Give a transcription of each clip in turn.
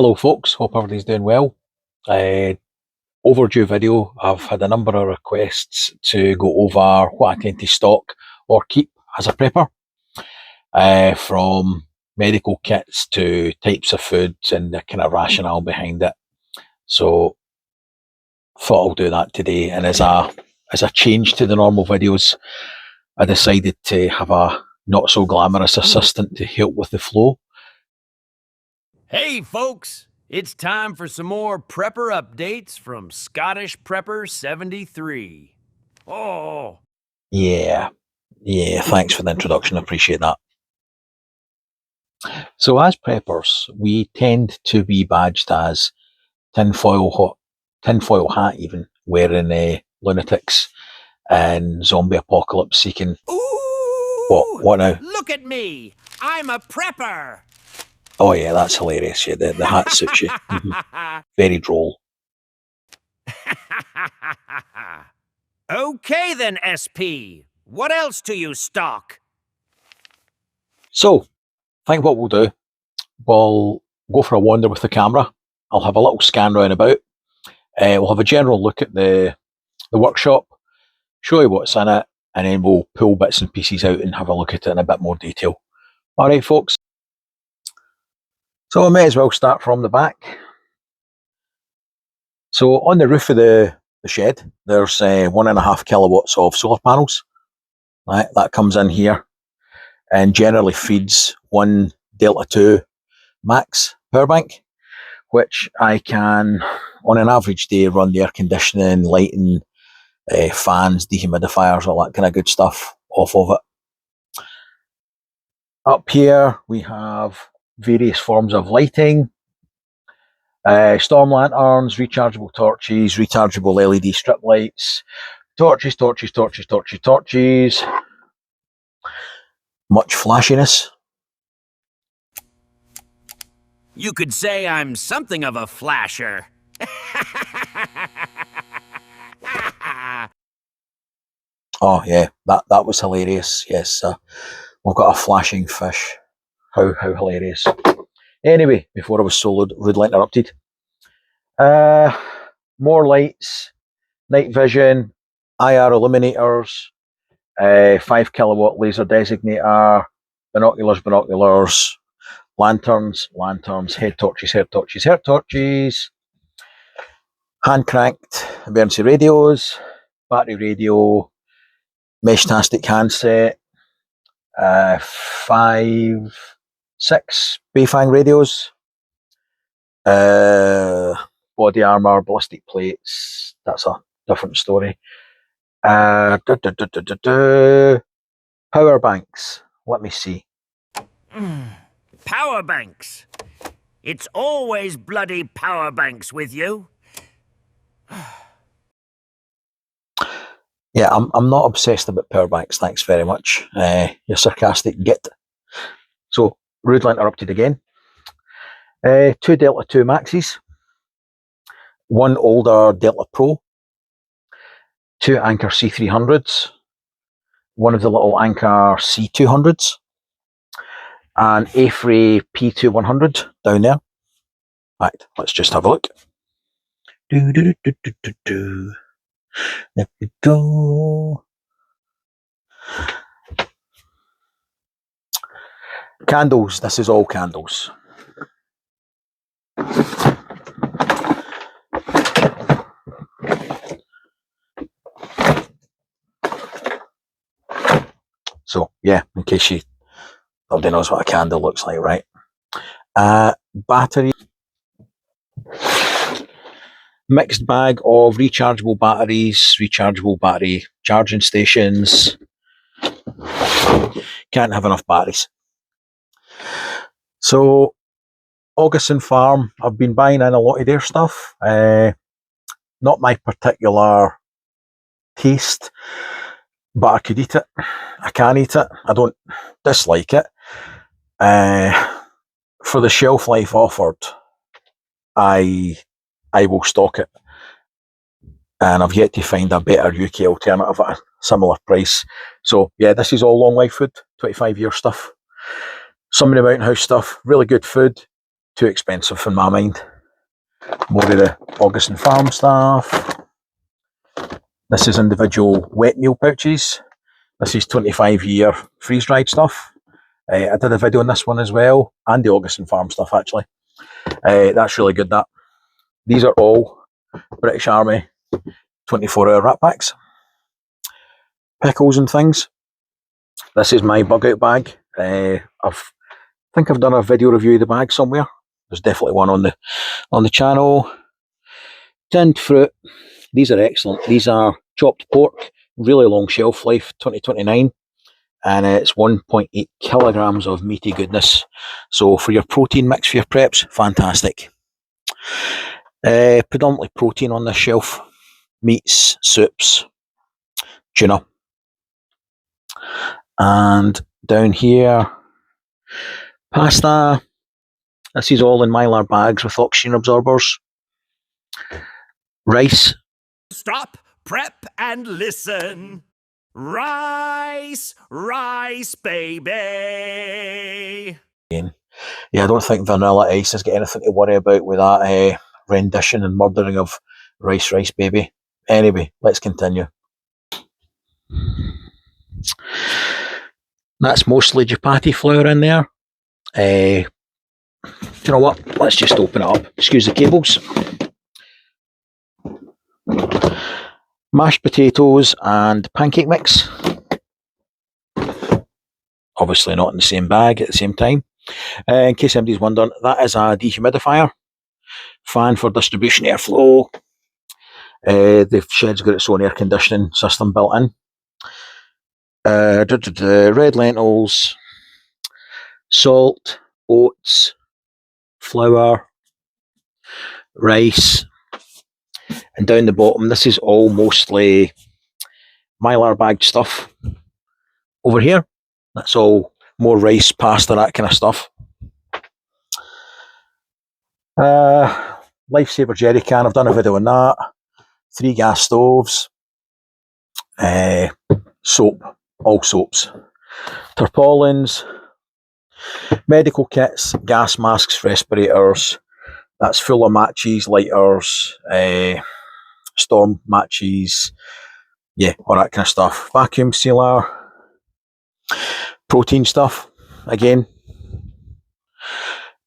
Hello folks, hope everybody's doing well. Overdue video. I've had a number of requests to go over what I tend to stock or keep as a prepper, from medical kits to types of foods and the kind of rationale behind it. So thought I'll do that today, and as a change to the normal videos, I decided to have a not so glamorous assistant to help with the flow. Hey folks, it's time for some more prepper updates from Scottish Prepper 73. Oh! Yeah, thanks for the introduction, I appreciate that. So as preppers, we tend to be badged as tinfoil hat even, wearing lunatics and zombie apocalypse seeking. Ooh! What now? Look at me! I'm a prepper! Oh yeah, that's hilarious. Yeah, the hat suits you. Very droll. Okay then, SP. What else do you stock? So, I think what we'll do, we'll go for a wander with the camera. I'll have a little scan round about. We'll have a general look at the workshop, show you what's in it, and then we'll pull bits and pieces out and have a look at it in a bit more detail. Alright folks. So I may as well start from the back. So on the roof of the shed, there's 1.5 kilowatts of solar panels. Right, that comes in here and generally feeds one Delta 2 Max power bank, which I can, on an average day, run the air conditioning, lighting, fans, dehumidifiers, all that kind of good stuff off of it. Up here we have various forms of lighting, storm lanterns, rechargeable torches, rechargeable LED strip lights, torches, much flashiness. You could say I'm something of a flasher. Oh yeah, that was hilarious. Yes, we've got a flashing fish. How hilarious. Anyway, before I was so rudely interrupted. More lights, night vision, IR illuminators, 5 kilowatt laser designator, binoculars, lanterns, head torches, hand cranked emergency radios, battery radio, mesh-tastic handset, 6 Bayfang radios, body armour, ballistic plates, that's a different story. Power banks, let me see. Power banks. It's always bloody power banks with you. Yeah, I'm not obsessed about power banks, thanks very much. You're sarcastic git. So, rudely interrupted again. 2 Delta 2 Maxes, 1 older Delta Pro, 2 Anker C300s, 1 of the little Anker C200s, and AFRY P2100 down there. Right, let's just have a look. There we go. Candles, this is all candles. So yeah, in case nobody knows what a candle looks like, right? Battery. Mixed bag of rechargeable batteries, rechargeable battery charging stations. Can't have enough batteries. So, Augustin Farm, I've been buying in a lot of their stuff. Not my particular taste, but I could eat it. I can eat it. I don't dislike it. For the shelf life offered, I will stock it. And I've yet to find a better UK alternative at a similar price. So yeah, this is all long life food, 25-year stuff. Some of the Mountain House stuff, really good food. too expensive in my mind. More of the August Farm stuff. This is individual wet meal pouches. This is 25-year freeze-dried stuff. I did a video on this one as well, and the August Farm stuff actually. That's really good, that. These are all British Army 24-hour wrap packs. Pickles and things. This is my bug out bag. I think I've done a video review of the bag somewhere. There's definitely one on the channel. Tinned fruit. These are excellent. These are chopped pork, really long shelf life, 2029, and it's 1.8 kilograms of meaty goodness. So for your protein mix for your preps, fantastic. Predominantly protein on this shelf. Meats, soups, tuna. And down here, pasta. This is all in Mylar bags with oxygen absorbers. Rice. Stop, prep, and listen. Rice, rice, baby. Yeah, I don't think Vanilla Ice has got anything to worry about with that rendition and murdering of Rice, Rice Baby. Anyway, let's continue. That's mostly chapati flour in there. Do you know what? Let's just open it up. Excuse the cables. Mashed potatoes and pancake mix. Obviously not in the same bag at the same time. In case anybody's wondering, that is a dehumidifier. Fan for distribution airflow. The shed's got its own air conditioning system built in. Red lentils, salt, oats, flour, rice, and down the bottom, this is all mostly Mylar bagged stuff. Over here, that's all more rice, pasta, that kind of stuff. Lifesaver jerry can, I've done a video on that. 3 gas stoves. Soap, all soaps. Tarpaulins, medical kits, gas masks, respirators. That's full of matches, lighters, storm matches, yeah, all that kind of stuff. Vacuum sealer, protein stuff, again,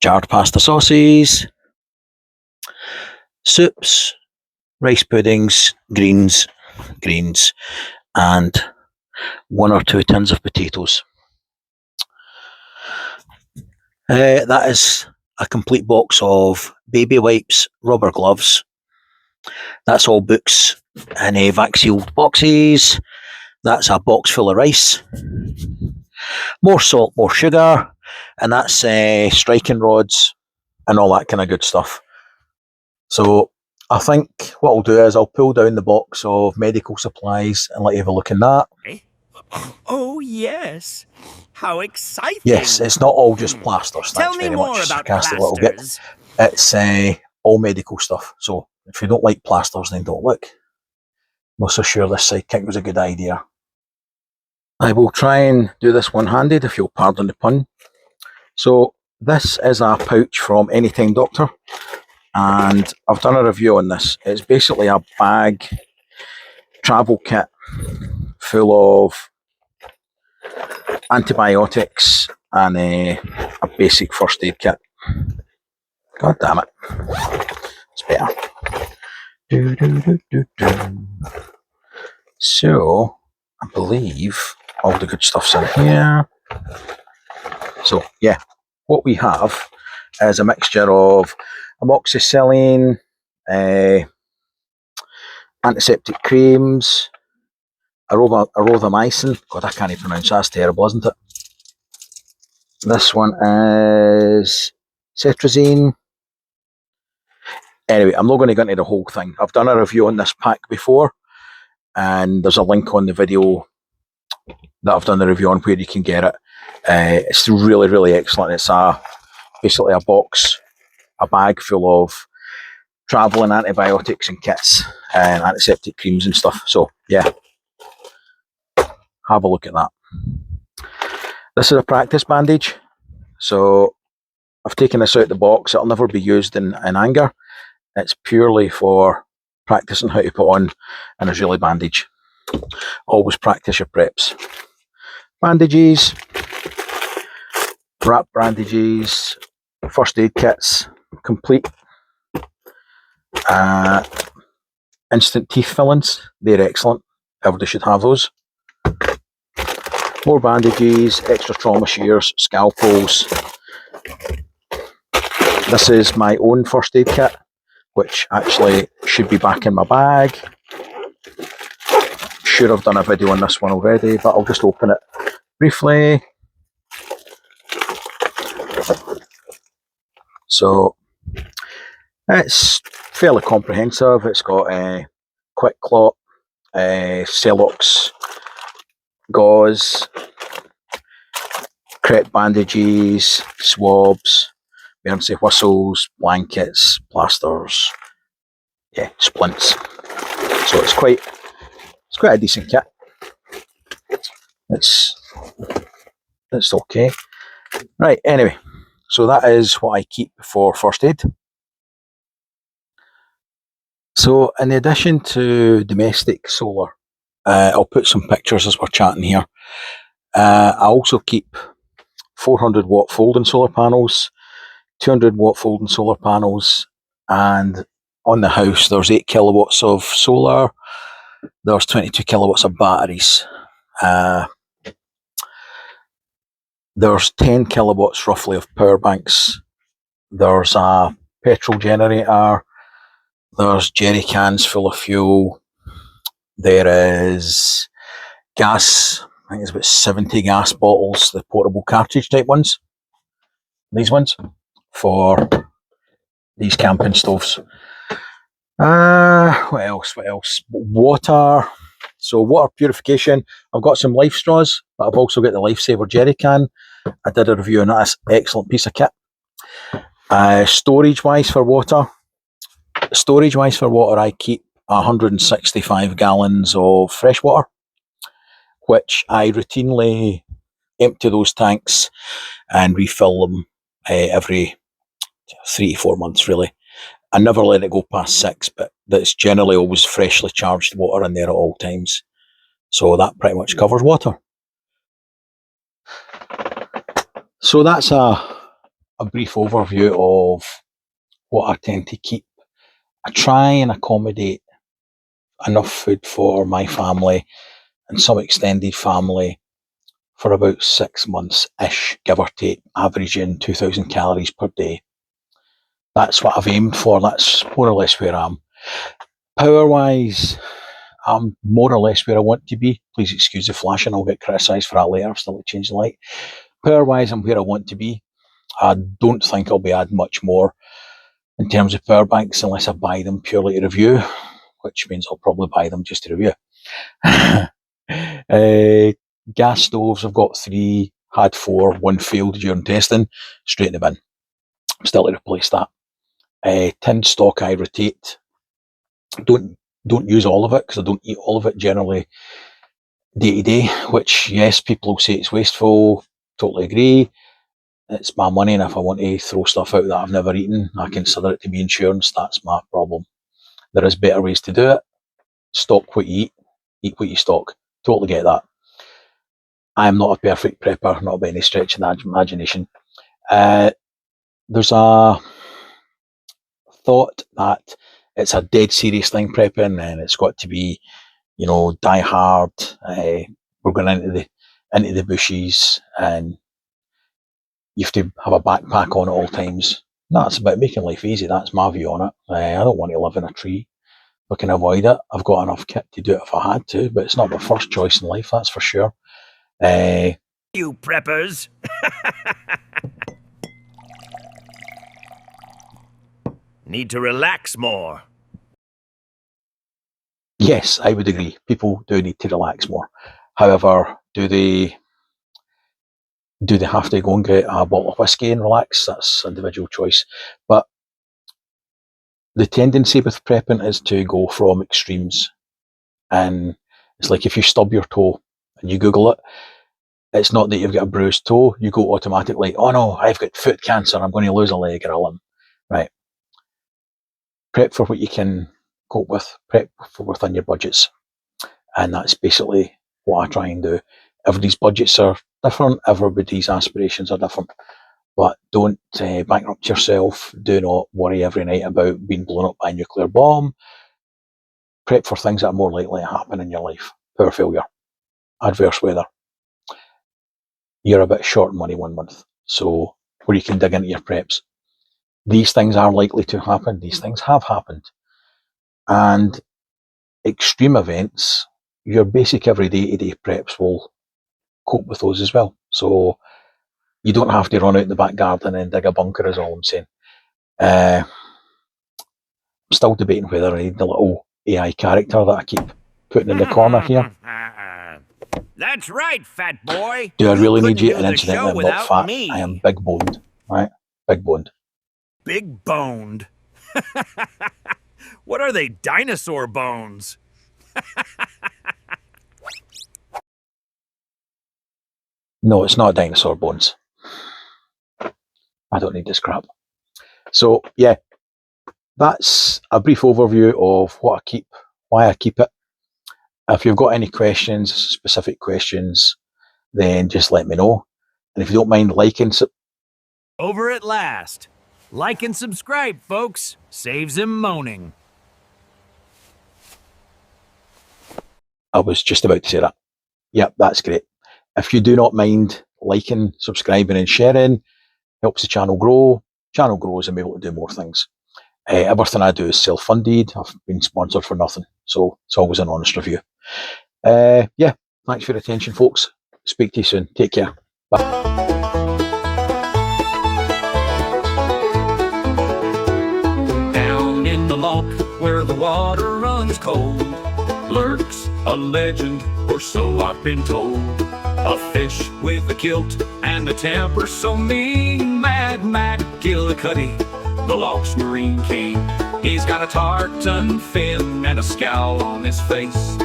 jarred pasta sauces, soups, rice puddings, greens, and 1 or 2 tins of potatoes. That is a complete box of baby wipes, rubber gloves. That's all books in vac sealed boxes. That's a box full of rice. More salt, more sugar, and that's striking rods and all that kind of good stuff. So I think what I'll do is I'll pull down the box of medical supplies and let you have a look in that. Oh, yes. How exciting. Yes, it's not all just plasters. Tell me more about plasters. It's all medical stuff. So if you don't like plasters, then don't look. I'm not so sure this sidekick was a good idea. I will try and do this one-handed, if you'll pardon the pun. So this is a pouch from Anytime Doctor, and I've done a review on this. It's basically a bag travel kit full of antibiotics and a basic first aid kit. God damn it. It's better. So, I believe all the good stuff's in here. So, yeah, what we have is a mixture of amoxicillin, antiseptic creams, erythromycin. God, I can't even pronounce that. That's terrible, isn't it? This one is cetrizine. Anyway, I'm not going to go into the whole thing. I've done a review on this pack before, and there's a link on the video that I've done the review on where you can get it. It's really, really excellent. It's basically a bag full of travel and antibiotics and kits and antiseptic creams and stuff. So, yeah, have a look at that. This is a practice bandage. So I've taken this out of the box. It'll never be used in anger. It's purely for practicing how to put on an Israeli bandage. Always practice your preps. Bandages, wrap bandages, first aid kits, complete. Instant teeth fillings, they're excellent. Everybody should have those. More bandages, extra trauma shears, scalpels. This is my own first aid kit, which actually should be back in my bag. Sure, I've done a video on this one already, but I'll just open it briefly. So it's fairly comprehensive. It's got a quick clot, Celox gauze, crepe bandages, swabs, emergency whistles, blankets, plasters, yeah, splints. So it's quite a decent kit. It's okay. Right, anyway, so that is what I keep for first aid. So in addition to domestic solar, I'll put some pictures as we're chatting here. I also keep 400 watt folding solar panels, 200 watt folding solar panels, and on the house there's 8 kilowatts of solar, there's 22 kilowatts of batteries, there's 10 kilowatts roughly of power banks, there's a petrol generator, there's jerry cans full of fuel, there is gas, I think it's about 70 gas bottles, the portable cartridge type ones, these ones, for these camping stoves. What else? Water. So water purification. I've got some Life straws, but I've also got the Lifesaver jerry can. I did a review on that. It's an excellent piece of kit. Storage-wise for water, I keep 165 gallons of fresh water, which I routinely empty those tanks and refill them every 3 to 4 months, really. I never let it go past 6, but that's generally always freshly charged water in there at all times. So that pretty much covers water. So that's a brief overview of what I tend to keep. I try and accommodate enough food for my family and some extended family for about 6 months-ish, give or take, averaging 2,000 calories per day. That's what I've aimed for. That's more or less where I am. Power-wise, I'm more or less where I want to be. Please excuse the flashing, I'll get criticised for that later. I've still got to change the light. Power-wise, I'm where I want to be. I don't think I'll be adding much more in terms of power banks unless I buy them purely to review, which means I'll probably buy them just to review. Gas stoves, I've got 3, had 4, 1 failed during testing, straight in the bin. I'm still to replace that. Tin stock I rotate. Don't use all of it because I don't eat all of it generally day to day, which, yes, people will say it's wasteful. Totally agree. It's my money, and if I want to throw stuff out that I've never eaten, I consider it to be insurance. That's my problem. There is better ways to do it. Stock what you eat what you stock. Totally get that. I am not a perfect prepper, not by any stretch of the imagination. There's a thought that it's a dead serious thing prepping, and it's got to be, die hard. We're going into the bushes, and you have to have a backpack on at all times. That's about making life easy. That's my view on it. I don't want to live in a tree. If I can avoid it, I've got enough kit to do it if I had to, but it's not my first choice in life, that's for sure. You preppers. Need to relax more. Yes, I would agree. People do need to relax more. However, do they have to go and get a bottle of whiskey and relax? That's individual choice. But the tendency with prepping is to go from extremes. And it's like if you stub your toe and you Google it, It's not that you've got a bruised toe, you go automatically, oh no, I've got foot cancer, I'm going to lose a leg or a limb. Right. Prep for what you can cope with, prep for within your budgets. And that's basically what I try and do. Everybody's budgets are different, everybody's aspirations are different, but don't bankrupt yourself. Do not worry every night about being blown up by a nuclear bomb. Prep for things that are more likely to happen in your life. Power failure, adverse weather. You're a bit short money 1 month, so where you can dig into your preps. These things are likely to happen. These things have happened. And extreme events, your basic everyday to-day preps will cope with those as well. So you don't have to run out in the back garden and dig a bunker, is all I'm saying. I'm still debating whether I need the little AI character that I keep putting in the corner here. That's right, fat boy. Do I really need you? couldn't And do the show incidentally, I'm not without fat. me. I am big boned. Right? Big boned. Big boned. What are they, dinosaur bones? No, it's not dinosaur bones. I don't need this crap. So, yeah, that's a brief overview of what I keep, why I keep it. If you've got any questions, specific questions, then just let me know. And if you don't mind liking, Over at last. Like and subscribe, folks. Saves him moaning. I was just about to say that. Yep, that's great. If you do not mind liking, subscribing and sharing, helps the channel grow. Channel grows and I'm able to do more things. Everything I do is self-funded. I've been sponsored for nothing. So it's always an honest review. Yeah, thanks for your attention, folks. Speak to you soon. Take care. Bye. Down in the loch where the water runs cold lurks a legend, or so I've been told. A fish with a kilt and a temper so mean, Mad McGillicuddy, the loch's marine king. He's got a tartan fin and a scowl on his face,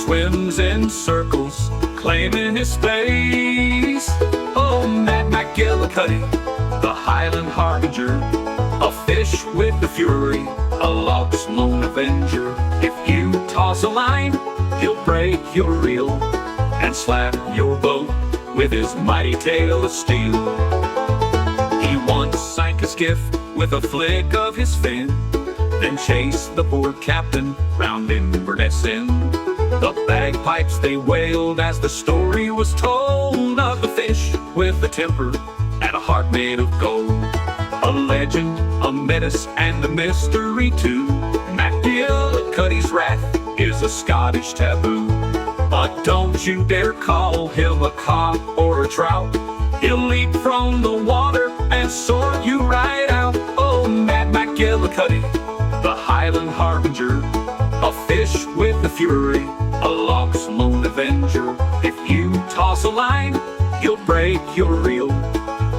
swims in circles, claiming his space. Oh, Mad McGillicuddy, the Highland Harbinger, a fish with the fury, a loch's lone avenger. If you toss a line, he'll break your reel and slap your boat with his mighty tail of steel. He once sank a skiff with a flick of his fin, then chased the poor captain round Inverness End. The bagpipes they wailed as the story was told of the fish with a temper and a heart made of gold. A legend, a menace, and a mystery too. McGillicuddy's wrath is a Scottish taboo. But don't you dare call him a cod or a trout. He'll leap from the water and sort you right out. Oh, Mad McGillicuddy, the Highland Harbinger, a fish with the fury, a loch's lone avenger. If you toss a line, he'll break your reel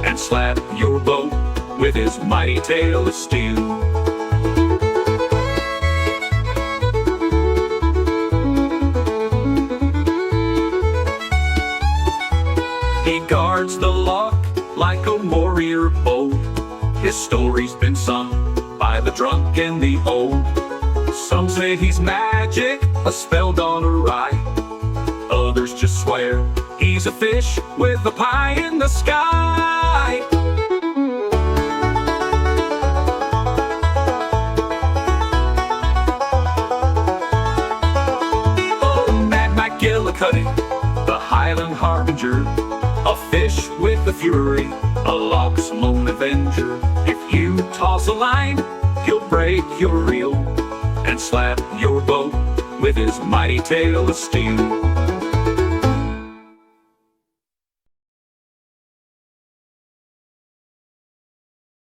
and slap your boat with his mighty tail of steel. He guards the loch like a warrior bold. His story's been sung by the drunk and the old. Some say he's magic, a spell gone awry. Others just swear he's a fish with a pie in the sky. Oh, Mad McGillicuddy, the Highland Harbinger, a fish with the fury, a loch's lone avenger. If you toss a line, he'll break your reel and slap your boat with his mighty tail of steel.